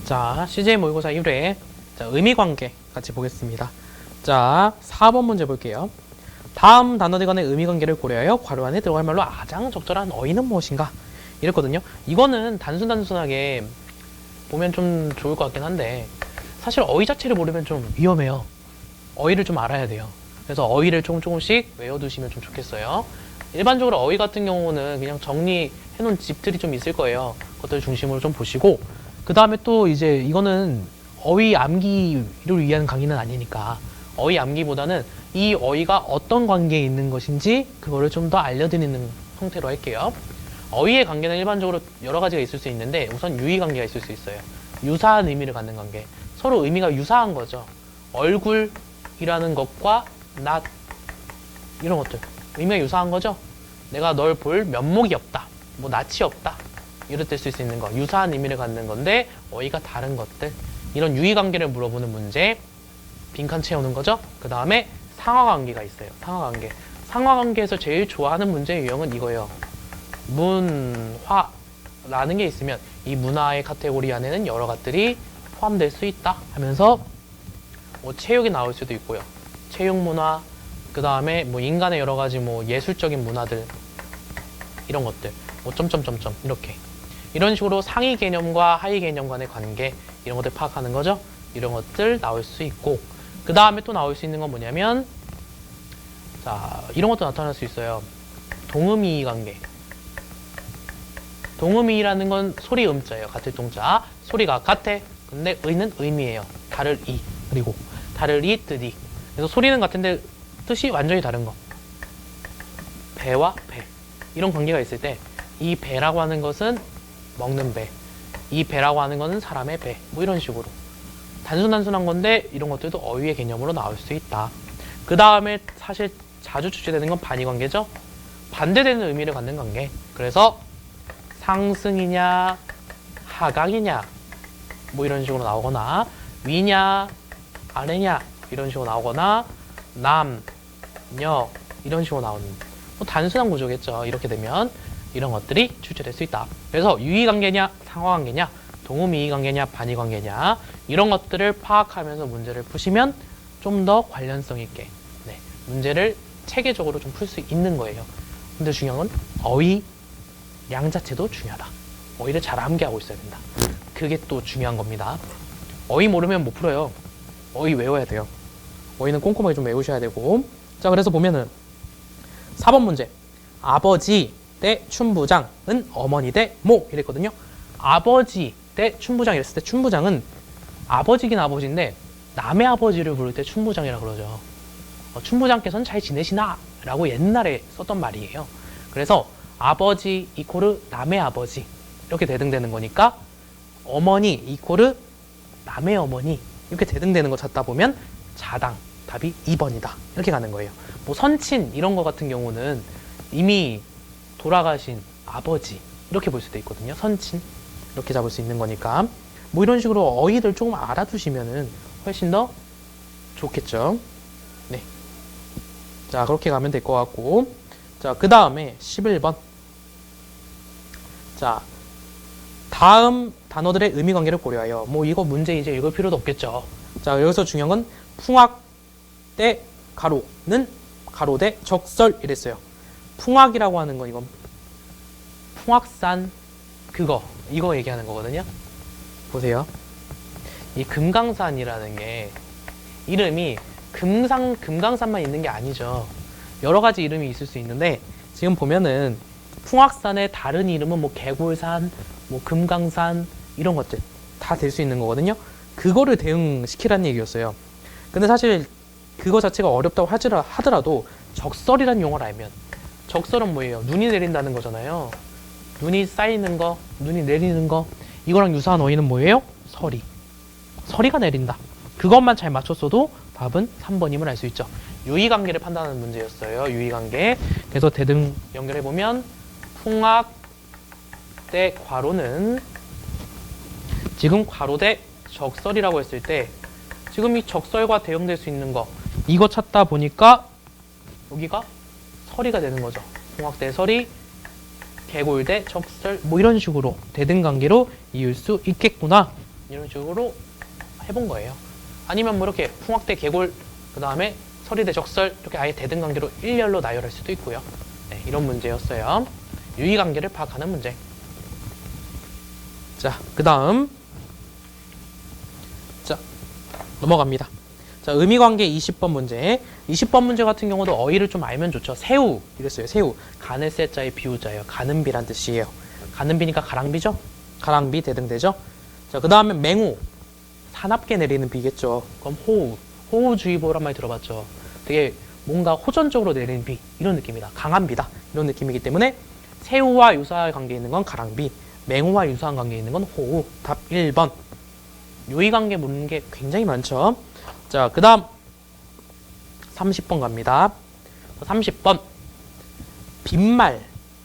자, CJ 모의고사 1회 자, 의미관계 같이 보겠습니다. 자, 4번 문제 볼게요. 다음 단어들 간의 의미관계를 고려하여 괄호 안에 들어갈 말로 가장 적절한 어휘는 무엇인가? 이랬거든요. 이거는 단순하게 보면 좀 좋을 것 같긴 한데 사실 어휘 자체를 모르면 좀 위험해요. 어휘를 좀 알아야 돼요. 그래서 어휘를 조금씩 외워두시면 좀 좋겠어요. 일반적으로 어휘 같은 경우는 그냥 정리해놓은 집들이 좀 있을 거예요. 그것들 중심으로 좀 보시고 그 다음에 또 이제 이거는 어휘 암기를 위한 강의는 아니니까 어휘 암기보다는 이 어휘가 어떤 관계에 있는 것인지 그거를 좀 더 알려드리는 형태로 할게요. 어휘의 관계는 일반적으로 여러 가지가 있을 수 있는데 우선 유의 관계가 있을 수 있어요. 유사한 의미를 갖는 관계. 서로 의미가 유사한 거죠. 얼굴이라는 것과 낯 이런 것들 의미가 유사한 거죠. 내가 널 볼 면목이 없다. 뭐 낯이 없다. 이럴 때 쓸 수 있는 거. 유사한 의미를 갖는 건데 어휘가 다른 것들. 이런 유의 관계를 물어보는 문제. 빈칸 채우는 거죠. 그 다음에 상하관계가 있어요. 상하관계. 상하관계에서 제일 좋아하는 문제의 유형은 이거예요. 문화라는 게 있으면 이 문화의 카테고리 안에는 여러 것들이 포함될 수 있다 하면서 뭐 체육이 나올 수도 있고요. 체육 문화, 그 다음에 뭐 인간의 여러 가지 뭐 예술적인 문화들 이런 것들 뭐 점점점점 이렇게 이런 식으로 상위 개념과 하위 개념 간의 관계 이런 것들 파악하는 거죠. 이런 것들 나올 수 있고 그 다음에 또 나올 수 있는 건 뭐냐면 자 이런 것도 나타날 수 있어요. 동음이의 관계. 동음이라는 건 소리 음자예요. 같을 동자. 소리가 같아. 근데 의는 의미예요. 다를 이. 그리고 다를 이, 뜻 이. 그래서 소리는 같은데 뜻이 완전히 다른 거. 배와 배. 이런 관계가 있을 때 이 배라고 하는 것은 먹는 배. 이 배라고 하는 것은 사람의 배. 뭐 이런 식으로. 단순한 건데 이런 것들도 어휘의 개념으로 나올 수 있다. 그 다음에 사실 자주 출제되는 건 반의 관계죠. 반대되는 의미를 갖는 관계. 그래서 상승이냐 하강이냐 뭐 이런 식으로 나오거나 위냐 아래냐 이런 식으로 나오거나 남, 녀 이런 식으로 나오는 뭐 단순한 구조겠죠. 이렇게 되면 이런 것들이 출제될 수 있다. 그래서 유의관계냐 상하관계냐 동음이의관계냐 반의관계냐 이런 것들을 파악하면서 문제를 푸시면 좀 더 관련성 있게 문제를 체계적으로 좀 풀 수 있는 거예요. 근데 중요한 건 어휘 양 자체도 중요하다. 어휘를 잘 암기하고 있어야 된다. 그게 또 중요한 겁니다. 어휘 모르면 못 풀어요. 어휘 외워야 돼요. 어휘는 꼼꼼하게 좀 외우셔야 되고 자 그래서 보면은 4번 문제 아버지 대 춘부장은 어머니 대 모 이랬거든요. 아버지 대 춘부장 이랬을 때 춘부장은 아버지긴 아버지인데 남의 아버지를 부를 때 춘부장이라 그러죠. 춘부장께서는 잘 지내시나? 라고 옛날에 썼던 말이에요. 그래서 아버지 이코르 남의 아버지 이렇게 대등되는 거니까 어머니 이코르 남의 어머니 이렇게 대등되는 거 찾다 보면 자당 답이 2번이다 이렇게 가는 거예요. 뭐 선친 이런 거 같은 경우는 이미 돌아가신 아버지 이렇게 볼 수도 있거든요. 선친 이렇게 잡을 수 있는 거니까 뭐 이런 식으로 어휘들 조금 알아두시면은 훨씬 더 좋겠죠. 네. 자 그렇게 가면 될 것 같고 자 그 다음에 11번 자 다음 단어들의 의미관계를 고려하여 뭐 이거 문제 이제 읽을 필요도 없겠죠. 자 여기서 중요한 건 풍악 대 가로는 가로 대 적설 이랬어요. 풍악이라고 하는 건 이건 풍악산 이거 얘기하는 거거든요. 보세요. 이 금강산이라는 게 이름이 금강산만 있는 게 아니죠. 여러 가지 이름이 있을 수 있는데 지금 보면은 풍악산의 다른 이름은 뭐 개골산, 뭐 금강산 이런 것들 다 될 수 있는 거거든요. 그거를 대응시키라는 얘기였어요. 근데 사실 그거 자체가 어렵다고 하더라도 적설이라는 용어를 알면 적설은 뭐예요? 눈이 내린다는 거잖아요. 눈이 쌓이는 거, 눈이 내리는 거 이거랑 유사한 어휘는 뭐예요? 서리가 내린다. 그것만 잘 맞췄어도 답은 3번임을 알 수 있죠. 유의관계를 판단하는 문제였어요. 유의관계. 그래서 대등 연결해보면 풍악 대 괄호는 지금 괄호 대 적설이라고 했을 때 지금 이 적설과 대응될 수 있는 거 이거 찾다 보니까 여기가 서리가 되는 거죠. 풍악 대 서리, 개골 대 적설 뭐 이런 식으로 대등관계로 이을 수 있겠구나 이런 식으로 해본 거예요. 아니면 뭐 이렇게 풍악대 계골, 그 다음에 서리대 적설, 이렇게 아예 대등관계로 일렬로 나열할 수도 있고요. 네, 이런 문제였어요. 유의관계를 파악하는 문제. 자, 그 다음 자, 넘어갑니다. 자, 의미관계 20번 문제. 20번 문제 같은 경우도 어휘를 좀 알면 좋죠. 새우 이랬어요. 새우. 가는 세자의 비우자예요. 가는 비란 뜻이에요. 가는 비니까 가랑비죠. 가랑비 대등되죠. 자, 그 다음에 맹우. 사납게 내리는 비겠죠. 그럼 호우. 호우주의보란 말 들어봤죠. 되게 뭔가 호전적으로 내리는 비, 이런 느낌이다. 강한 비다, 이런 느낌이기 때문에 새우와 유사한 관계에 있는 건 가랑비, 맹우와 유사한 관계에 있는 건 호우. 답 1번. 유의관계 묻는 게 굉장히 많죠. 자, 그 다음 30번 갑니다. 30번 빈말,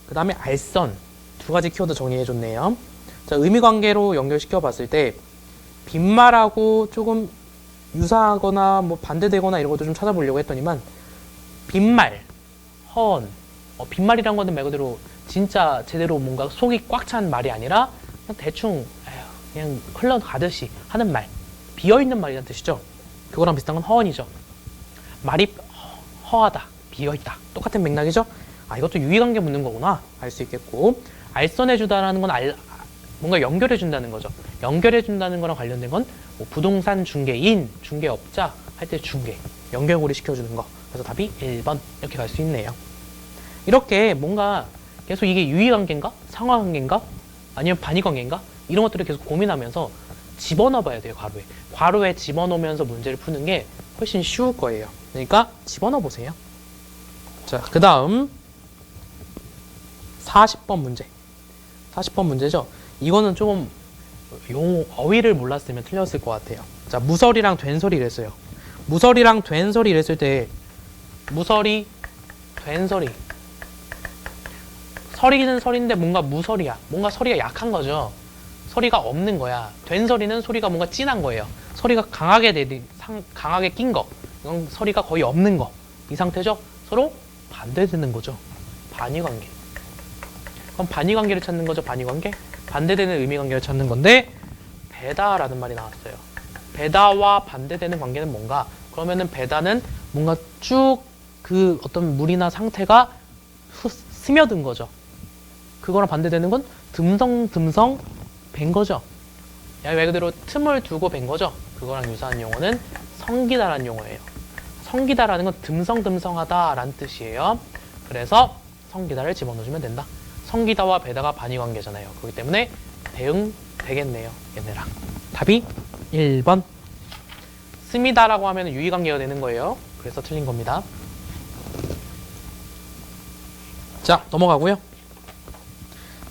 그 다음에 알선, 두 가지 키워드 정리해줬네요. 자, 의미관계로 연결시켜 봤을 때 빈말하고 조금 유사하거나 뭐 반대되거나 이런 것도 좀 찾아보려고 했더니만, 빈말, 허언, 빈말이란 거는 말 그대로 진짜 제대로 뭔가 속이 꽉 찬 말이 아니라 그냥 대충 그냥 흘러가듯이 하는 말, 비어있는 말이라는 뜻이죠. 그거랑 비슷한 건 허언이죠. 말이 허하다, 비어있다, 똑같은 맥락이죠. 아, 이것도 유의관계 묻는 거구나 알 수 있겠고, 알선해주다라는 건 뭔가 연결해준다는 거죠. 연결해준다는 거랑 관련된 건 뭐 부동산 중개인, 중개업자 할 때 중개, 연결고리 시켜주는 거. 그래서 답이 1번 이렇게 갈 수 있네요. 이렇게 뭔가 계속 이게 유의관계인가? 상하관계인가? 아니면 반의관계인가? 이런 것들을 계속 고민하면서 집어넣어 봐야 돼요. 가로에. 가로에 집어넣으면서 문제를 푸는 게 훨씬 쉬울 거예요. 그러니까 집어넣어 보세요. 자, 그 다음 40번 문제. 40번 문제죠. 이거는 조금 어휘를 몰랐으면 틀렸을 것 같아요. 자, 무설이랑 된설이 이랬어요. 무설이랑 된설이 이랬을 때, 무설이, 된설이, 설이는 설인데 뭔가 무설이야. 뭔가 설이가 약한 거죠. 설이가 없는 거야. 된설이는 소리가 뭔가 진한 거예요. 설이가 강하게 낀 거. 이건 설이가 거의 없는 거. 이 상태죠. 서로 반대되는 거죠. 반의관계. 그럼 반의관계를 찾는 거죠. 반의관계. 반대되는 의미관계를 찾는 건데, 배다라는 말이 나왔어요. 배다와 반대되는 관계는 뭔가? 그러면은 배다는 뭔가 쭉 그 어떤 물이나 상태가 스며든 거죠. 그거랑 반대되는 건 듬성듬성 밴 거죠. 말 그대로 틈을 두고 밴 거죠. 그거랑 유사한 용어는 성기다라는 용어예요. 성기다라는 건 듬성듬성하다라는 뜻이에요. 그래서 성기다를 집어넣어주면 된다. 성기다와 배다가 반의관계잖아요. 그렇기 때문에 대응 되겠네요. 얘네랑. 답이 1번. 씁니다라고 하면 유의관계가 되는 거예요. 그래서 틀린 겁니다. 자, 넘어가고요.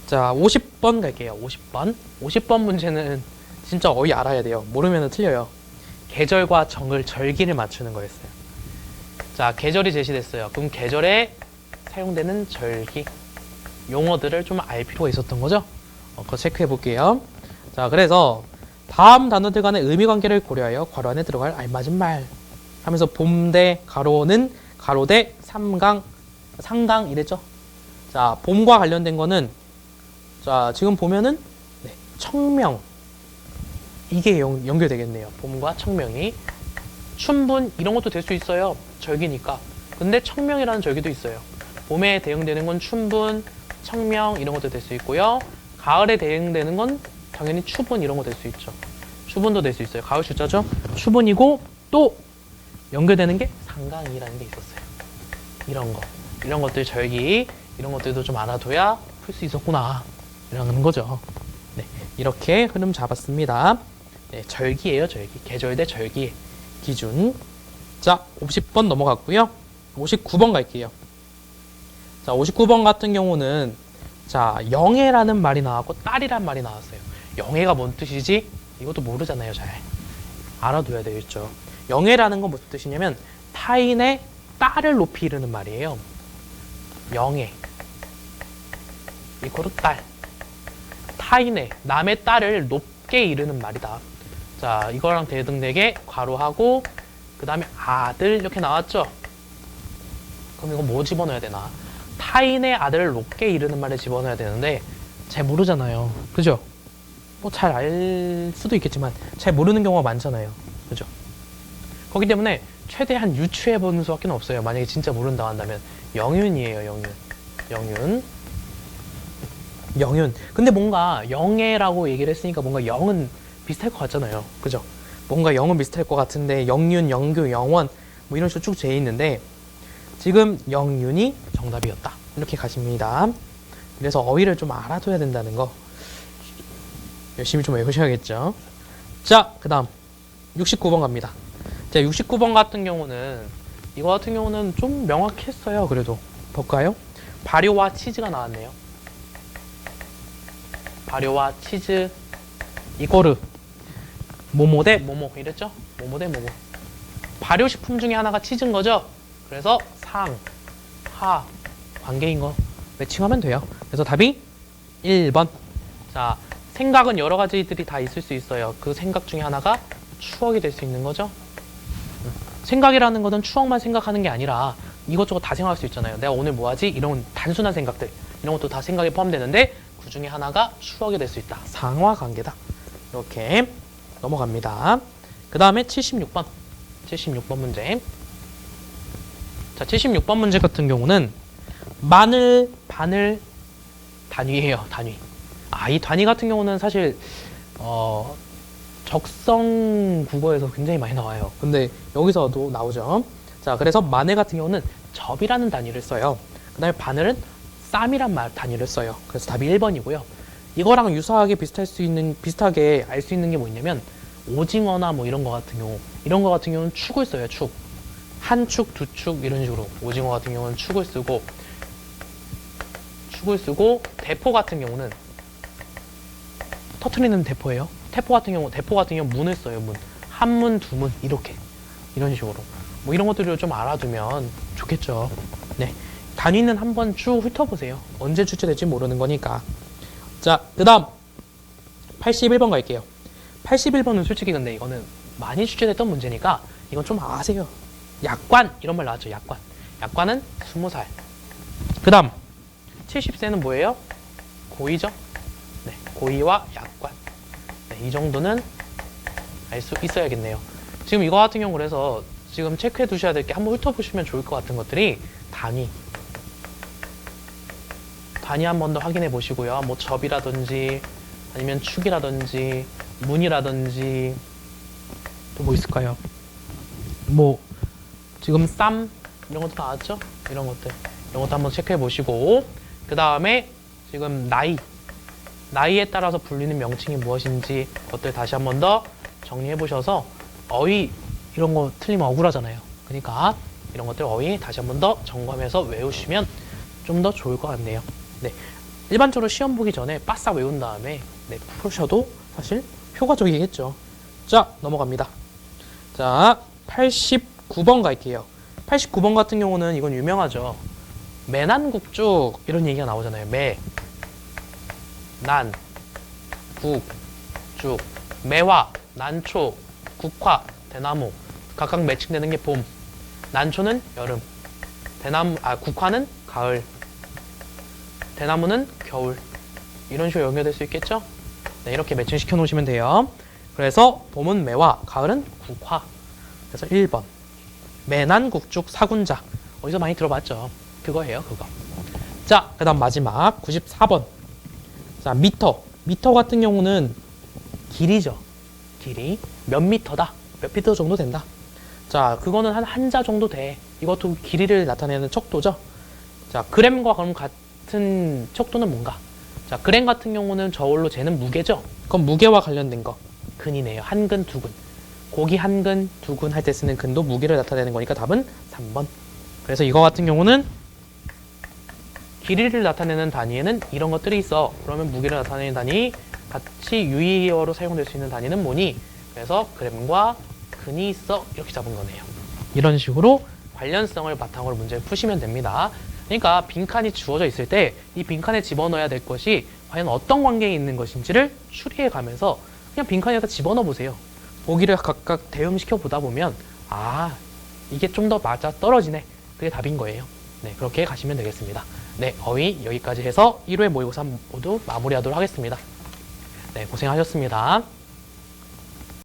자, 50번 갈게요. 50번. 50번 문제는 진짜 어휘 알아야 돼요. 모르면 틀려요. 계절과 정을, 절기를 맞추는 거였어요. 자, 계절이 제시됐어요. 그럼 계절에 사용되는 절기, 용어들을 좀 알 필요가 있었던 거죠. 그거 체크해 볼게요. 자, 그래서 다음 단어들 간의 의미관계를 고려하여 괄호 안에 들어갈 알맞은 말 하면서 봄대 가로는 가로대 삼강 상강 이랬죠. 자, 봄과 관련된 거는, 자, 지금 보면은 청명, 이게 연결되겠네요. 봄과 청명이. 춘분 이런 것도 될 수 있어요. 절기니까. 근데 청명이라는 절기도 있어요. 봄에 대응되는 건 춘분, 청명 이런 것도 될 수 있고요. 가을에 대응되는 건 당연히 추분 이런 거 될 수 있죠. 추분도 될 수 있어요. 가을 숫자죠. 추분이고, 또 연결되는 게 상강이라는 게 있었어요. 이런 것들 절기, 이런 것들도 좀 알아둬야 풀 수 있었구나 이러는 거죠. 네, 이렇게 흐름 잡았습니다. 네, 절기예요. 절기. 계절 대 절기 기준. 자, 50번 넘어갔고요. 59번 갈게요. 자, 59번 같은 경우는, 자, 영애라는 말이 나왔고 딸이란 말이 나왔어요. 영애가 뭔 뜻이지? 이것도 모르잖아요. 잘 알아둬야 되겠죠. 영애라는 건 무슨 뜻이냐면 타인의 딸을 높이 이르는 말이에요. 영애 이코로 딸. 타인의, 남의 딸을 높게 이르는 말이다. 자, 이거랑 대등되게 괄호하고, 그 다음에 아들 이렇게 나왔죠. 그럼 이거 뭐 집어넣어야 되나? 타인의 아들을 높게 이르는 말을 집어넣어야 되는데 잘 모르잖아요. 그죠? 뭐 잘 알 수도 있겠지만 잘 모르는 경우가 많잖아요. 그죠? 그렇기 때문에 최대한 유추해 보는 수밖에 없어요. 만약에 진짜 모른다 한다면 영윤이에요. 영윤. 근데 뭔가 영예라고 얘기를 했으니까 뭔가 영은 비슷할 것 같잖아요. 그죠? 뭔가 영은 비슷할 것 같은데 영윤, 영교, 영원 뭐 이런 식으로 쭉 돼 있는데 지금 영윤이 정답이었다. 이렇게 가십니다. 그래서 어휘를 좀 알아둬야 된다는 거 열심히 좀 외우셔야겠죠. 자, 그 다음 69번 갑니다. 자, 69번 같은 경우는 이거 같은 경우는 좀 명확했어요. 그래도 볼까요? 발효와 치즈가 나왔네요. 발효와 치즈 이거르 모모 대 모모 이랬죠? 모모 대 모모. 발효식품 중에 하나가 치즈인 거죠? 그래서 상, 하, 관계인 거 매칭하면 돼요. 그래서 답이 1번. 자, 생각은 여러 가지들이 다 있을 수 있어요. 그 생각 중에 하나가 추억이 될 수 있는 거죠. 생각이라는 것은 추억만 생각하는 게 아니라 이것저것 다 생각할 수 있잖아요. 내가 오늘 뭐 하지? 이런 단순한 생각들 이런 것도 다 생각에 포함되는데 그 중에 하나가 추억이 될 수 있다. 상하 관계다. 이렇게 넘어갑니다. 그 다음에 76번 문제. 자, 76번 문제 같은 경우는 마늘, 바늘, 단위예요. 단위. 이 단위 같은 경우는 사실 적성 국어에서 굉장히 많이 나와요. 근데 여기서도 나오죠. 자, 그래서 마늘 같은 경우는 접이라는 단위를 써요. 그 다음에 바늘은 쌈이란 단위를 써요. 그래서 답이 1번이고요. 이거랑 유사하게 비슷하게 알 수 있는 게 뭐 있냐면 오징어나 뭐 이런 거 같은 경우는 축을 써요. 축. 한 축, 두 축 이런 식으로. 오징어 같은 경우는 축을 쓰고 대포 같은 경우는 터트리는 대포예요. 대포 같은 경우 문을 써요. 문. 한 문, 두 문 이렇게. 이런 식으로. 뭐 이런 것들을 좀 알아두면 좋겠죠. 네. 단위는 한번 쭉 훑어보세요. 언제 출제될지 모르는 거니까. 자, 그 다음 81번 갈게요. 81번은 솔직히 근데 이거는 많이 출제됐던 문제니까 이건 좀 아세요. 약관 이런 말 나왔죠. 약관은 20살. 그 다음 70세는 뭐예요? 고의죠. 네, 고의와 약관. 네, 이 정도는 알 수 있어야겠네요. 지금 이거 같은 경우 그래서 지금 체크해 두셔야 될 게 한번 훑어보시면 좋을 것 같은 것들이 단위 한 번 더 확인해 보시고요. 뭐 접이라든지 아니면 축이라든지 문이라든지 또 뭐 있을까요? 뭐 지금 쌈 이런 것도 나왔죠? 이런 것도 한번 체크해 보시고 그 다음에 지금 나이에 따라서 불리는 명칭이 무엇인지 그것들 다시 한 번 더 정리해 보셔서 어휘 이런 거 틀리면 억울하잖아요. 그러니까 이런 것들 어휘 다시 한 번 더 점검해서 외우시면 좀 더 좋을 것 같네요. 네, 일반적으로 시험 보기 전에 빠싹 외운 다음에 푸셔도 사실 효과적이겠죠. 자, 넘어갑니다. 자, 89번 갈게요. 89번 같은 경우는 이건 유명하죠. 매난국죽 이런 얘기가 나오잖아요. 난, 국, 죽, 매화, 난초, 국화, 대나무 각각 매칭되는 게 봄. 난초는 여름. 국화는 가을. 대나무는 겨울. 이런 식으로 연결될 수 있겠죠? 네, 이렇게 매칭시켜 놓으시면 돼요. 그래서 봄은 매화, 가을은 국화. 그래서 1번. 매난국죽 사군자. 어디서 많이 들어봤죠? 그거예요, 그거. 자, 그 다음 마지막 94번. 자, 미터 같은 경우는 길이죠. 길이. 몇 미터다. 몇 피터 정도 된다. 자, 그거는 한 한자 정도 돼. 이것도 길이를 나타내는 척도죠. 자, 그램과 그럼 같은 척도는 뭔가? 자, 그램 같은 경우는 저울로 재는 무게죠. 그건 무게와 관련된 거. 근이네요. 한 근, 두 근. 고기 한 근, 두 근 할 때 쓰는 근도 무게를 나타내는 거니까 답은 3번. 그래서 이거 같은 경우는 길이를 나타내는 단위에는 이런 것들이 있어. 그러면 무게를 나타내는 단위 같이 유의어로 사용될 수 있는 단위는 뭐니? 그래서 그램과 근이 있어. 이렇게 잡은 거네요. 이런 식으로 관련성을 바탕으로 문제를 푸시면 됩니다. 그러니까 빈칸이 주어져 있을 때 이 빈칸에 집어넣어야 될 것이 과연 어떤 관계에 있는 것인지를 추리해 가면서 그냥 빈칸에다 집어넣어 보세요. 보기를 각각 대응시켜 보다 보면 이게 좀 더 맞아 떨어지네. 그게 답인 거예요. 네, 그렇게 가시면 되겠습니다. 네, 어휘 여기까지 해서 1회 모의고사 모두 마무리하도록 하겠습니다. 네, 고생하셨습니다.